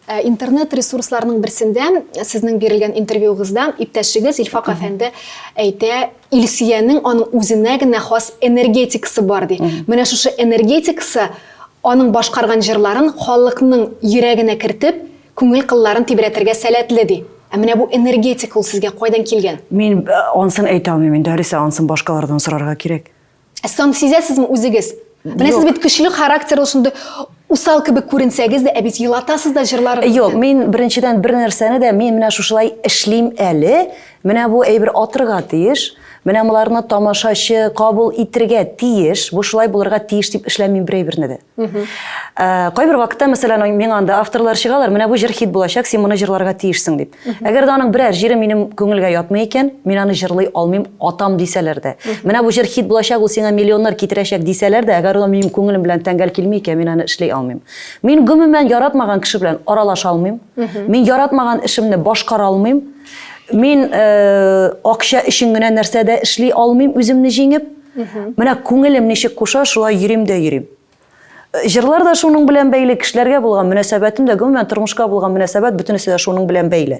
Интернет ресурсларының берсендә сезнең бирелгән интервьюгызда иптәшегез Илфак әфәнде әйтә, Илсиянең аның үзенә генә хас энергетикасы бар ди. Менә шушы энергетикасы аның башкарган җырларын халыкның йөрәгенә кертеп, күңел кылларын тибрәтергә сәләтле ди. Менә бу энергетик ул сезгә кайдан килгән? Мин ансын әйтә алмыйм, дөресе ансын башкалардан сорарга кирәк. Сон сизәсезме үзегез? Менә сез бит көчле характерлы, шундый усал кебек күренсәгез дә, бит елатасыз да җырларыгызны. Юк, мин беренчедән бер нәрсәне дә мин менә шушылай эшлим әле. Менә бу әйбер атырга тиеш. Менә буларны тамашачы кабул итәргә тиеш. Бу шулай булырга тиеш дип эшләмим бер әйберне дә. Кайбер вакытта, мәсәлән, миңа анда авторлар чыгалар, менә бу җыр хит булачак, син моны җырларга тиешсең дип. Әгәр дә аның берәр җире минем күңелгә ятмый икән, мин аны җырлый алмыйм, атам дисәләр дә. Менә бу җыр хит булачак, ул сиңа миллионнар китерәчәк дисәләр дә, әгәр ул минем күңелем белән тәңгәл килми икән, мин аны эшли алмыйм. Мин гомумән яратмаган кеше белән аралаша алмыйм. Мин яратмаган эшемне башкара алмыйм. Мин акча өчен генә нәрсәдә эшли алмыйм, үземне җиңеп. Менә күңелем ничек куша, шулай йөрим дә йөрим. Җырлар да шуның белән бәйле, кешеләргә булган мөнәсәбәтем дә, гомумән тормышка булган мөнәсәбәт бөтенесе дә шуның белән бәйле.